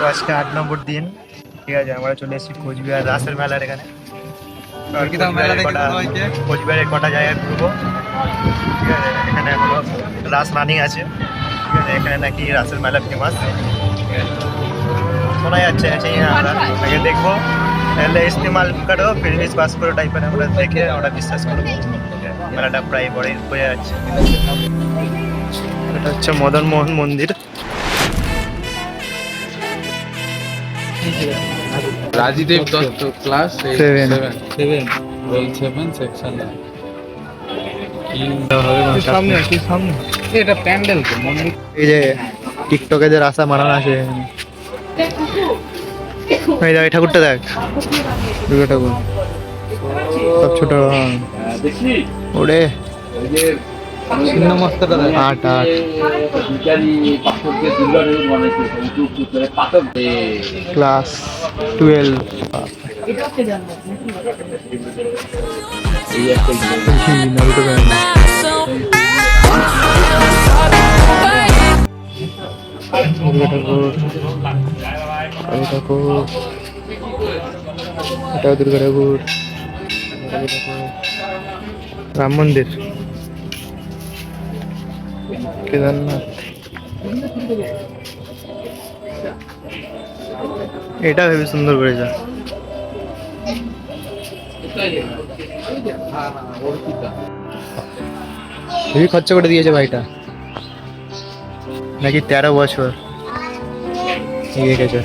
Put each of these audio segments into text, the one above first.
তো আজকে 8 নম্বর দিন, ঠিক আছে। আমরা চলে এসেছি কোচবিহার রাসের মেলার এখানে। কোচবিহারের কটা জায়গায় ঘুরবো, ঠিক আছে। এখানে এখনো রাস রানিং আছে, ঠিক আছে। এখানে নাকি রাসের মেলা ফেমাস, শোনা যাচ্ছে। আমরা আগে দেখবো, তাহলে ইস্তেমাল করো ফির বিশ্বাস করো টাইপের আমরা দেখে আমরা বিশ্বাস করবো। মেলাটা প্রায় বড় হয়ে যাচ্ছে। এটা হচ্ছে মদন মোহন মন্দির। রাজীদেব দত্ত ক্লাস 7 সেকশন। সামনে সামনে এটা প্যান্ডেল তো মন্দির। এই যে টিকটকে যে রাস্তা বানানো আছে, এই দেখ, এই ঠাকুরটা দেখ, দুর্গা ঠাকুর সব ছোট। ওরে আট ক্লাস 12। নারুটো এটাও দুর্গা ঠাকুর, রাম মন্দির, কেদারনাথ। এটা ভেবে সুন্দর করেছে। হেবি খরচা করে দিয়েছে ভাইটা, নাকি 13 বছর রেখেছে।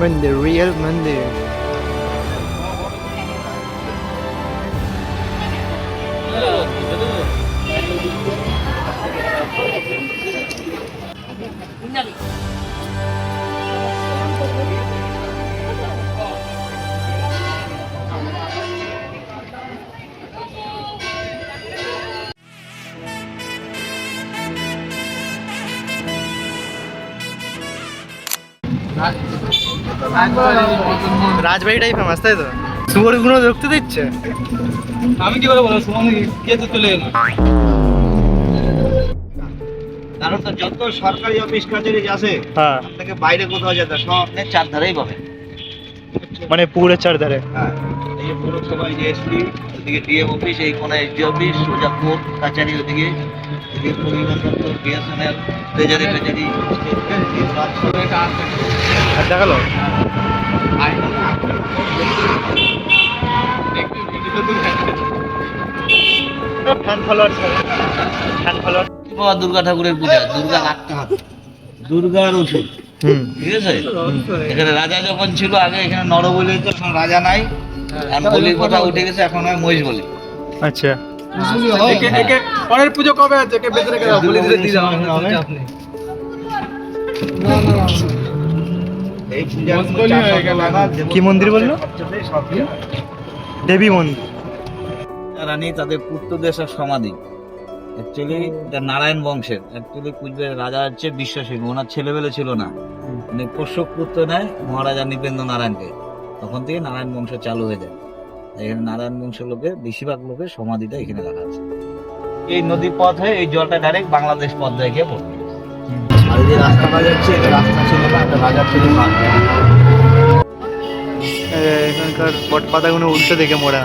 मंदिर, रियल मंदिर। রাজবাড়িটাই ফেমাস, তাই তো? শুয়োরগুলো দেখতে দিচ্ছে। আমি কি করে বলবো, সুমন কে তো চলে এলো। কারণ তো যত সরকারি অফিস কাছারি আছে, হ্যাঁ, আপনাকে বাইরে কোথাও যেতে হয়, সব আপনি চারধারেই পাবেন। মানে পুকুরের চারধারে। হ্যাঁ, এই পৌরসভায় যে এসপি, ওদিকে ডিএম অফিস, এই কোনায় এসডি অফিস, সোজা কোর্ট কাছারি, ওদিকে এদিকে পরিবহন দপ্তর, বিএসএনএল, ট্রেজারি আর দেখালো fan follower, fan follower. Durga ঠাকুরের পূজা, দুর্গা রাখতে হবে, দুর্গার ওষুধ, ঠিক আছে। এখানে রাজা যখন ছিল আগে, এখানে নর বলি হতো, এখন রাজা নাই, এখন বলির কথা উঠে গেছে, এখন হয় মহিষ বলি। আচ্ছা, পরের পুজো কবে আছে? একে বেঁধে রেখে দাও, বলি দিতে দাও। এই পূজা কি মন্দির বললো? দেবী মন্দির। রানী তাদের পুত্রদের সব সমাধি। অ্যাকচুয়ালি এটা নারায়ণ বংশের। অ্যাকচুয়ালি কুচবিহারের রাজা হচ্ছে বিশ্বসিংহ, ওনার ছেলেবেলে ছিল না, মানে পোষ্যক পুত্র নেয় মহারাজা নৃপেন্দ্র নারায়ণকে, তখন থেকে নারায়ণ বংশ চালু হয়ে যায়। এখানে নারায়ণ বংশের লোকের বেশিরভাগ লোকের সমাধিটা এখানে রাখা আছে। এই নদী পথ হয়ে এই জলটা ডাইরেক্ট বাংলাদেশ পথ হয়ে গিয়ে পড়বে। আর এই যে রাস্তাটা যাচ্ছে, এটা রাস্তা ছিল না, একটা রাজা ছিল। এখানকার বট পাতাগুলো উল্টো দেখে মোড়া।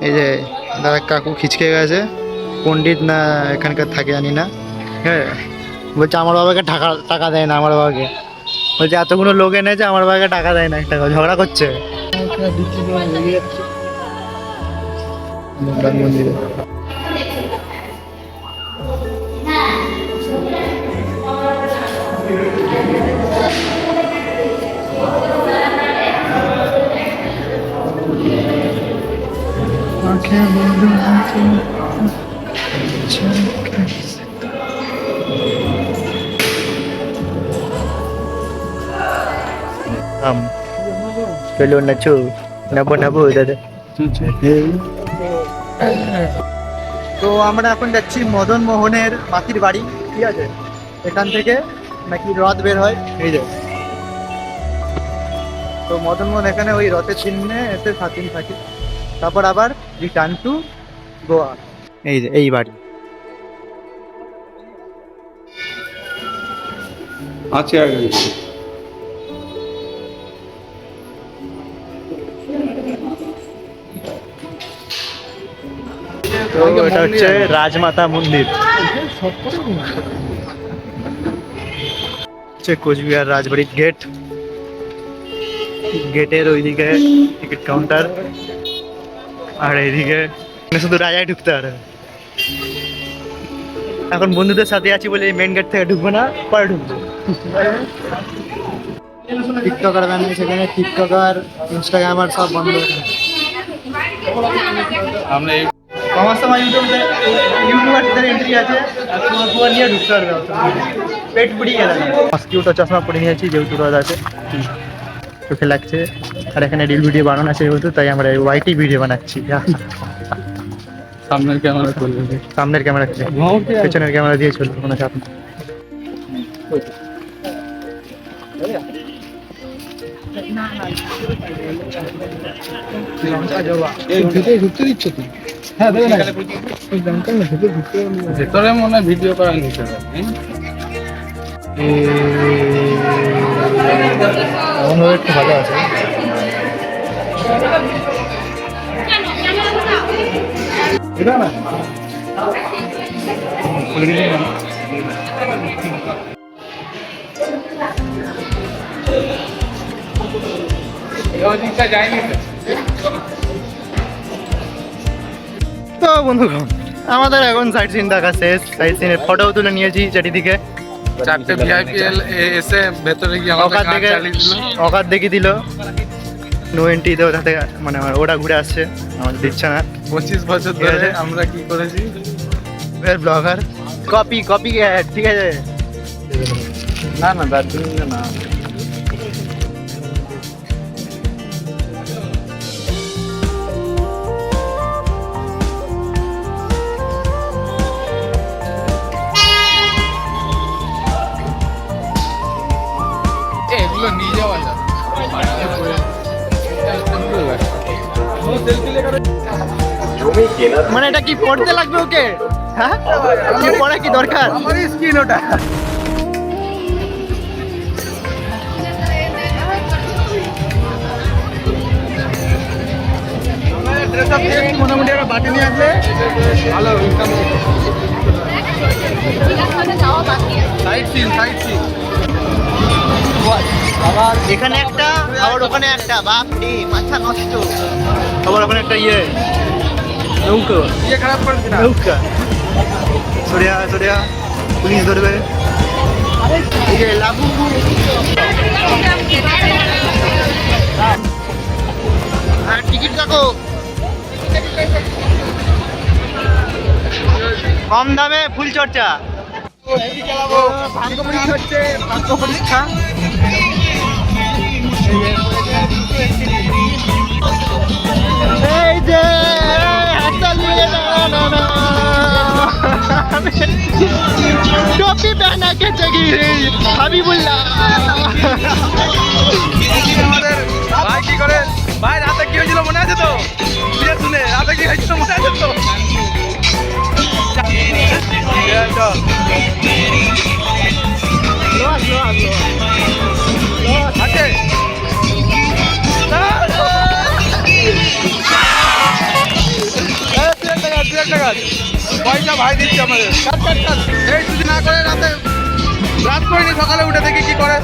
এই যে দাদা কাকু খিচকে গেছে, পণ্ডিত না এখানকার থাকে জানি না। হ্যাঁ, বলছে আমার বাবাকে টাকা দেয় না, আমার বাবাকে বলছে এতগুলো লোক এনেছে, আমার বাবাকে টাকা দেয় না, একটা ঝগড়া করছে মন্দিরে। চলো নাচো নাবো নাবো দাদা। তো আমরা এখন যাচ্ছি মদন মোহনের মাসির বাড়ি, ঠিক আছে? এখান থেকে নাকি রথ বের হয়, এই যে। তো মদন মোহন এখানে ওই রথের চিহ্নে এসে 7 দিন থাকে, তারপর আবার রিটার্ন টু গোয়া। এই যে এই বাড়ি। আছে আগে তো এটা হচ্ছে রাজমাতা মন্দির, হচ্ছে কোচবিহার রাজবাড়ির গেট। গেটের ওইদিকে টিকিট কাউন্টার, আর এইদিকে শুধু রাজাই ঢুকতে পারে। এখন বন্ধুদের সাথে আছি বলে মেন গেট থেকে ঢুকবো না, পরে ঢুকবো। টিকটকার ব্যান সেখানে টিকটকার ইনস্টাগ্রামার সব বন্ধ। আমরা এই সমস্ত ইউটিউবারদের এন্ট্রি আছে, আর তোমার নিয়ে ঢুকতে পারবে। পেট পুড়িয়ে গেল। মস্কিউটো চশমা পরে নিয়েছি যেহেতু রোদ আছে, চোখে লাগছে। আর এখানে রিল ভিডিও বানানো আছে যেহেতু, তাই আমরা ওয়াইটি ভিডিও বানাচ্ছি। সামনের ক্যামেরা করবে, সামনের ক্যামেরা পেছনের ক্যামেরা দিয়ে চলবে, কোনো চাপ নেই। ঢুকতে দিচ্ছ তুমি? হ্যাঁ দেবে না, ভেতরে মনে হয় ভিডিও করা নিতে হবে। এমনভাবে একটু ভালো আছে। এটা না যায়নি তো বন্ধুগণ, আমাদের এখন সাইট সিন দেখা শেষ। সাইট সিনের ফটো তুলে নিয়েছি চারিদিকে। 4টে ভিআইপি এসে ভেতরে গিয়ে অকাত দেখে অকাত দেখিয়ে দিল। নো এন্ট্রি দেওয়া তাতে, মানে আমার ওরা ঘুরে আসছে, আমাদের দিচ্ছে না। 25 বছর ধরে আমরা কি করেছি, ব্লগার কপি কপি, ঠিক আছে। না না দার্জিলিং না, এগুলো নিয়ে যাওয়া যাবে। মানে এটা কি পড়তে লাগবে ওকে? হ্যাঁ, পড়া কি দরকার? আমার স্কিন ওটা। মোটামুটি একটা বাটি নিয়ে আসলে ভালো ইনকাম। সাইড সিন আবার এখানে একটা, আবার ওখানে একটা, বাপ রে মাথা নষ্ট। আবার ওখানে একটা নৌকো, খারাপ করেছি না। নৌকা সরিয়া সরিয়া, পুলিশ ধরবে। এই যে লাবু আর টিকিট কাকো, কম দামে ফুল চর্চা। ভাগ্য পরীক্ষা হচ্ছে, ভাগ্য পরীক্ষা। এই যে टोपी पहना के जगी হাবিবুল্লাহ। আমাদের ভাই কি করে, ভাই রাতে কি হয়েছিল মনে আছে তো? বিয়ে শুনে রাতে কি হয়েছিল মনে আছে তো? আছে পয়সা ভাই দিচ্ছে আমাদের। এই যদি না করে রাত করিনি, সকালে উঠে দেখি কি করে।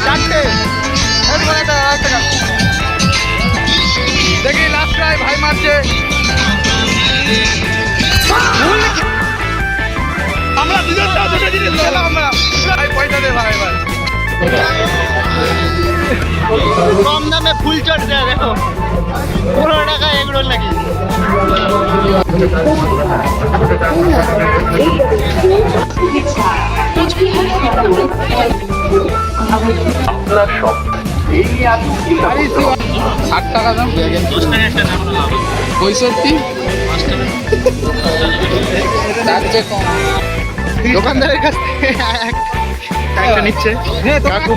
চারটে ভাই মারছে। আমরা দুজন তো দুটো জিনিস খেলাম আমরা। ভাই পয়সা দে ভাই ভাই। কম দামে ফুল চড়ছে দেখো, 15 টাকা এগরোল নাকি। ষাট টাকা দাম, 65 তার চেয়ে কম। দোকানদারের কাছ থেকে একটা নিচ্ছে। কাকু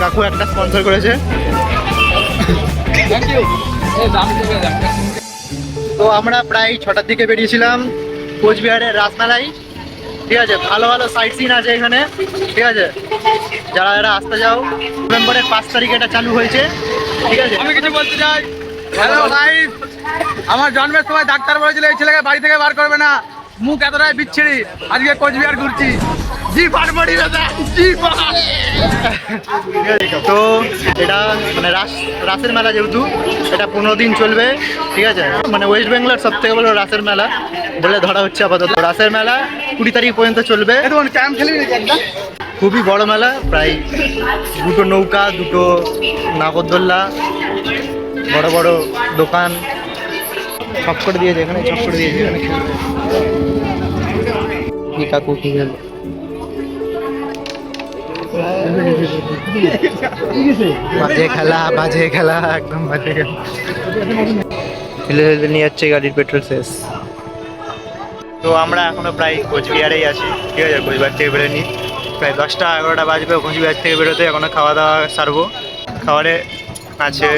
কাকু একটা স্পন্সর করেছে। তো আমরা প্রায় 6টার দিকে বেরিয়েছিলাম কোচবিহারের রাসমেলায়। ঠিক আছে, ভালো ভালো সাইট সিন আছে এখানে। ঠিক আছে, যারা যারা আসতে যাও, নভেম্বরের 5 তারিখে এটা চালু হয়েছে। ঠিক আছে, আমি কিছু বলতে চাই। হ্যালো গাইস, আমার জন্মের সময় ডাক্তার বলেছিল এই ছেলেকে বাড়ি থেকে বার করবে না, মুখ এতটাই বিচ্ছিরি। আজকে কোচবিহার ঘুরছি। জি ফাটবড়ি দাদা, জি তো এটা মানে রাসের মেলা, যেহেতু এটা 15 দিন চলবে। ঠিক আছে, মানে ওয়েস্ট বেঙ্গলের সব থেকে বড় রাসের মেলা বলে ধরা হচ্ছে আপাতত। রাসের মেলা 20 তারিখ পর্যন্ত চলবে। ক্যাম্প খেলি নাকি একটা? খুবই বড় মেলা, প্রায় 2টো নৌকা, 2টো নাগরদোল্লা, বড় বড় দোকান সব করে দিয়েছে এখানে, সব করে দিয়েছে এখানে। কি কাকু কি গেল বাজে খেলা, বাজে খেলা, একদম বাজে খেলা। ঠেলে ঠেলে নিয়ে যাচ্ছে, গাড়ির পেট্রোল শেষ। তো আমরা এখনো প্রায় কোচবিহারেই আছি। ঠিক আছে, কোচবিহার থেকে বেরোনি, প্রায় 10টা 11টা বাজবে কোচবিহার থেকে বেরোতে। এখনো খাওয়া দাওয়া সারবো। খাবারে আছে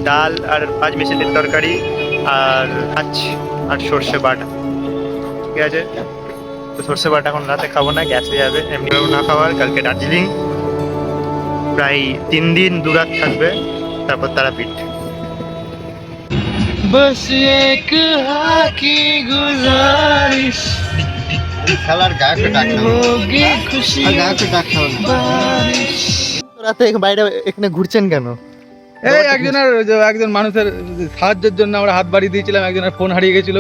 ডাল আর 5 মিশালির তরকারি আর মাছ আর সর্ষে বাটা। ঠিক আছে, তো সর্ষে বাটা এখন রাতে খাবো না, গ্যাস হয়ে যাবে। এমনি না খাওয়ার, কালকে দার্জিলিং প্রায় 3 দিন 2 রাত থাকবে, তারপর তারাপীঠ। बस एक हाकी गुजारिश খেলার গায়ে होगी खुशी बारिश। রাতে বাইরে এখানে ঘুরছেন কেন? এই একজন মানুষের সাহায্যের জন্য আমরা হাত বাড়িয়ে দিয়েছিলাম। একজনের ফোন হারিয়ে গেছিল,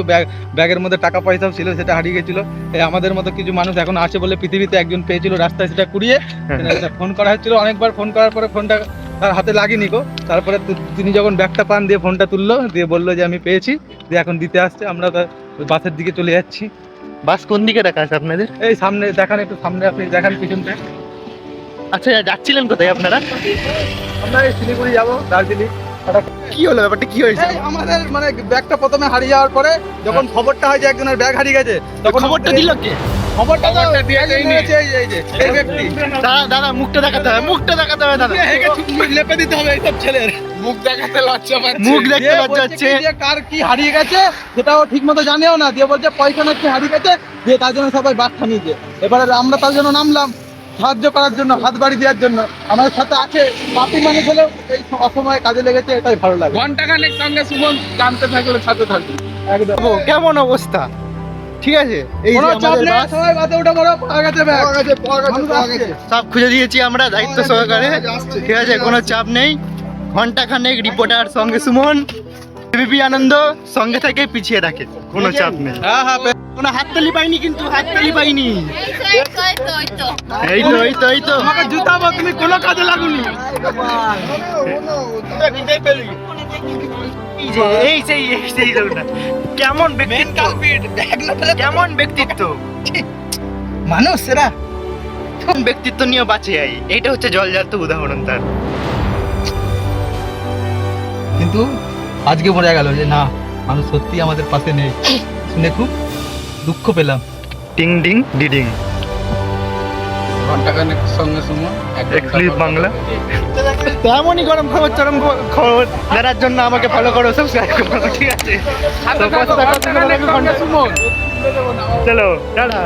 ব্যাগের মধ্যে টাকা পয়সাও ছিল, সেটা হারিয়ে গেছিল। এই আমাদের মতো কিছু মানুষ এখন আছে বলে পৃথিবীতে একজন পেয়েছিল রাস্তায়, সেটা কুড়িয়ে ফোন করা হচ্ছিল। অনেকবার ফোন করার পরে ফোনটা তার হাতে লাগেনি গো। তারপরে তিনি যখন ব্যাগটা পান, দিয়ে ফোনটা তুললো, দিয়ে বললো যে আমি পেয়েছি, দিয়ে এখন দিতে আসছে। আমরা বাসের দিকে চলে যাচ্ছি। বাস কোন দিকে রাখা আছে আপনাদের? এই সামনে দেখান, একটু সামনে আপনি দেখান পিছনটা। আচ্ছা, যাচ্ছিলেন কোথায় আপনারা? আমরা এই শিলিগুড়ি যাবো, দার্জিলিং। কি হলো, ব্যাপারটা কি হয়েছে? আমাদের মানে ব্যাগটা প্রথমে হারিয়ে যাওয়ার পরে যখন খবরটা হয় যে একজনের ব্যাগ হারিয়ে গেছে, তখন খবরটা দিল কে? খবরটা তো এই ব্যক্তি। দাদা দাদা, মুখটা দেখাতে হবে, মুখটা দেখাতে হবে দাদা। লেপে দিতে হবে এইসব ছেলের মুখ দেখাতে লজ্জা পাচ্ছে। মুখ দেখতে লজ্জা হচ্ছে। যে কার কি হারিয়ে গেছে সেটাও ঠিক মতো জানেও না, দিয়ে বলছে পয়সা নাকি হারিয়ে গেছে, দিয়ে তার জন্য সবাই বাস থামিয়েছে। এবারে আমরা তার জন্য নামলাম সাহায্য করার জন্য, হাত বাড়ি দেওয়ার জন্য। আমাদের সাথে আছে পাপি মানুষ হলেও এই অসময়ে কাজে লেগেছে, এটাই ভালো লাগে। ঘন্টাখানেক সঙ্গে সুমন জানতে থাকলে সাথে থাকবে একদম। কেমন অবস্থা? ঠিক আছে, এই যে আমাদের বাস, সবাই বাসে উঠে পড়ো, পাওয়া গেছে ব্যাগ, সব খুঁজে দিয়েছি আমরা দায়িত্ব সহকারে। ঠিক আছে, কোনো চাপ নেই। ঘন্টাখানেক রিপোর্টার সঙ্গে সুমন, এবিপি আনন্দ সঙ্গে থেকে পিছিয়ে রাখে, কোনো চাপ নেই। হ্যাঁ হ্যাঁ, কোনো হাততালি পাইনি, কিন্তু হাততালি পাইনি। এই তো এই তো এই তো আমাকে জুতাবো, তুমি কোনো কাজে লাগুনি। এই লোকটা কেমন ব্যক্তিত্ব, কেমন ব্যক্তিত্ব মানুষ এরা, কোন ব্যক্তিত্ব নিয়ে বাঁচে আই। এইটা হচ্ছে জলজাত উদাহরণ তার। কিন্তু আজকে বোঝা গেল যে না, মানুষ সত্যি আমাদের পাশে নেই। শুনে খুব দুঃখ পেলাম। টিং ডিং ডিডিং, ঘন্টাখানেক সঙ্গে সুমন এক্সক্লুসিভ বাংলা। তেমনই গরম খবর, চরম খবর জানার জন্য আমাকে ফলো করো, সাবস্ক্রাইব করো। ঠিক আছে, চলো টাটা।